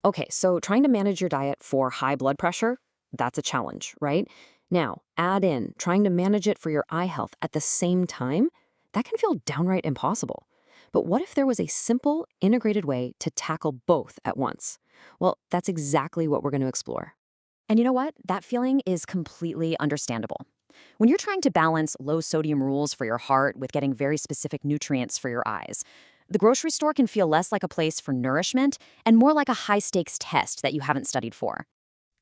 Okay, so trying to manage your diet for high blood pressure, that's a challenge, right? Now, add in trying to manage it for your eye health at the same time. That can feel downright impossible. But what if there was a simple, integrated way to tackle both at once? Well, that's exactly what we're going to explore. And you know what? That feeling is completely understandable. When you're trying to balance low sodium rules for your heart with getting very specific nutrients for your eyes, the grocery store can feel less like a place for nourishment and more like a high stakes test that you haven't studied for.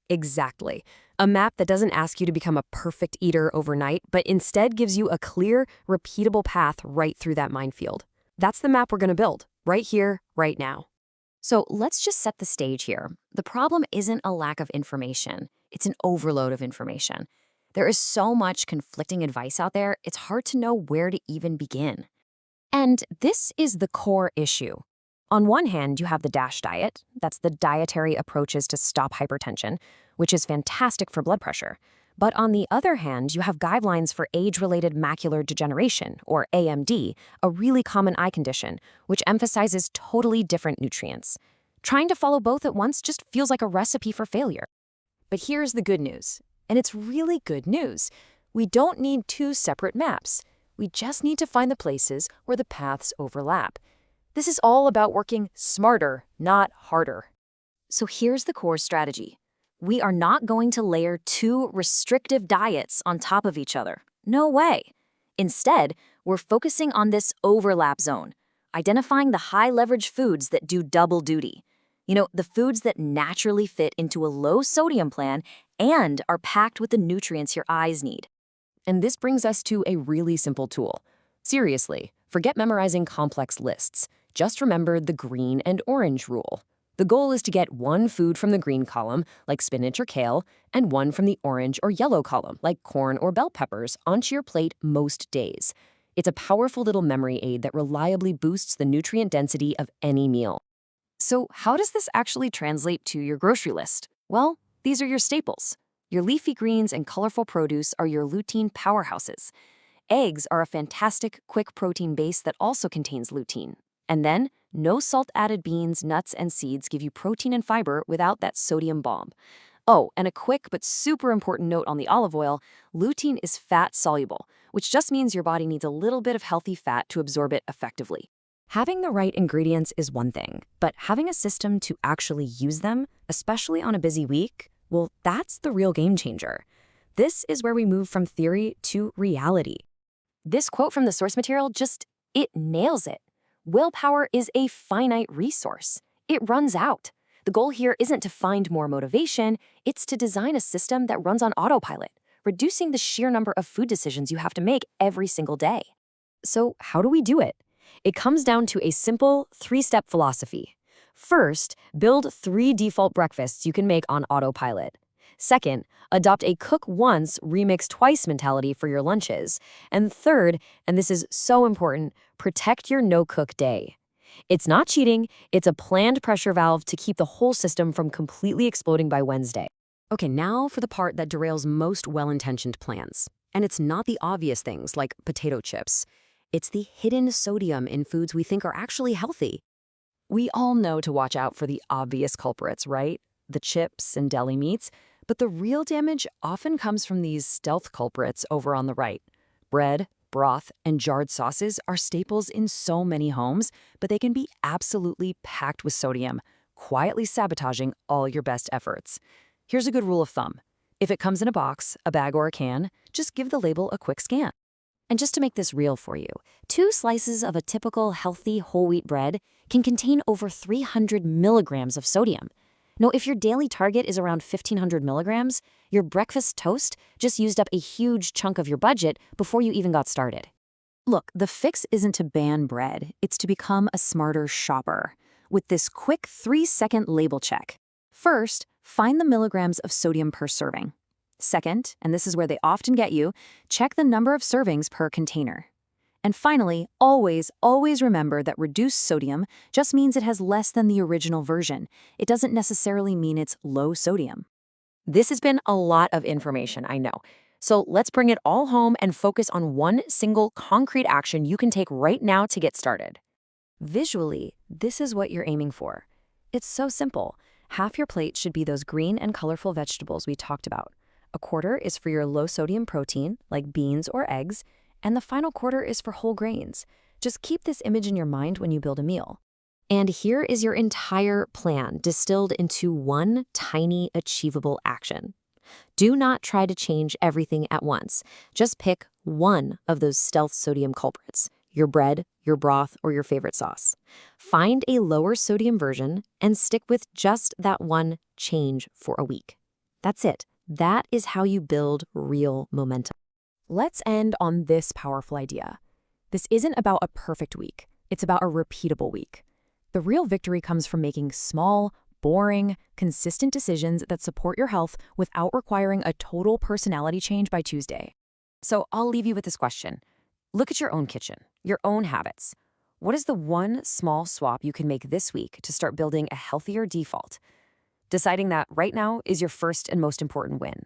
Exactly. A map that doesn't ask you to become a perfect eater overnight, but instead gives you a clear, repeatable path right through that minefield. That's the map we're going to build, right here, right now. So let's just set the stage here. The problem isn't a lack of information, it's an overload of information. There is so much conflicting advice out there, it's hard to know where to even begin. And this is the core issue. On one hand, you have the DASH diet. That's the dietary approaches to stop hypertension, which is fantastic for blood pressure. But on the other hand, you have guidelines for age-related macular degeneration, or AMD, a really common eye condition, which emphasizes totally different nutrients. Trying to follow both at once just feels like a recipe for failure. But here's the good news, and it's really good news. We don't need two separate maps. We just need to find the places where the paths overlap. This is all about working smarter, not harder. So here's the core strategy. We are not going to layer two restrictive diets on top of each other. No way. Instead, we're focusing on this overlap zone, identifying the high-leverage foods that do double duty. The foods that naturally fit into a low-sodium plan and are packed with the nutrients your eyes need. And this brings us to a really simple tool. Seriously, forget memorizing complex lists. Just remember the green and orange rule. The goal is to get one food from the green column, like spinach or kale, and one from the orange or yellow column, like corn or bell peppers, onto your plate most days. It's a powerful little memory aid that reliably boosts the nutrient density of any meal. So how does this actually translate to your grocery list? Well, these are your staples. Your leafy greens and colorful produce are your lutein powerhouses. Eggs are a fantastic, quick protein base that also contains lutein. And then, no salt-added beans, nuts, and seeds give you protein and fiber without that sodium bomb. Oh, and a quick but super important note on the olive oil, lutein is fat-soluble, which just means your body needs a little bit of healthy fat to absorb it effectively. Having the right ingredients is one thing, but having a system to actually use them, especially on a busy week, well, that's the real game changer. This is where we move from theory to reality. This quote from the source material it nails it. Willpower is a finite resource. It runs out. The goal here isn't to find more motivation, it's to design a system that runs on autopilot, reducing the sheer number of food decisions you have to make every single day. So how do we do it? It comes down to a simple three-step philosophy. First, build 3 default breakfasts you can make on autopilot. Second, adopt a cook once, remix twice mentality for your lunches. And third, and this is so important, protect your no-cook day. It's not cheating, it's a planned pressure valve to keep the whole system from completely exploding by Wednesday. Okay, now for the part that derails most well-intentioned plans. And it's not the obvious things like potato chips. It's the hidden sodium in foods we think are actually healthy. We all know to watch out for the obvious culprits, right? The chips and deli meats. But the real damage often comes from these stealth culprits over on the right. Bread, broth, and jarred sauces are staples in so many homes, but they can be absolutely packed with sodium, quietly sabotaging all your best efforts. Here's a good rule of thumb. If it comes in a box, a bag, or a can, just give the label a quick scan. And just to make this real for you, 2 slices of a typical healthy whole wheat bread can contain over 300 milligrams of sodium. Now, if your daily target is around 1,500 milligrams, your breakfast toast just used up a huge chunk of your budget before you even got started. Look, the fix isn't to ban bread, it's to become a smarter shopper. With this quick 3-second label check. First, find the milligrams of sodium per serving. Second, and this is where they often get you, check the number of servings per container. And finally, always remember that reduced sodium just means it has less than the original version. It doesn't necessarily mean it's low sodium. This has been a lot of information, I know. So let's bring it all home and focus on one single concrete action you can take right now to get started. Visually, this is what you're aiming for. It's so simple. Half your plate should be those green and colorful vegetables we talked about. A quarter is for your low-sodium protein, like beans or eggs, and the final quarter is for whole grains. Just keep this image in your mind when you build a meal. And here is your entire plan distilled into one tiny, achievable action. Do not try to change everything at once. Just pick one of those stealth sodium culprits, your bread, your broth, or your favorite sauce. Find a lower sodium version and stick with just that one change for a week. That's it. That is how you build real momentum. Let's end on this powerful idea. This isn't about a perfect week. It's about a repeatable week. The real victory comes from making small, boring, consistent decisions that support your health without requiring a total personality change by Tuesday. So I'll leave you with this question. Look at your own kitchen, your own habits. What is the one small swap you can make this week to start building a healthier default? Deciding that right now is your first and most important win.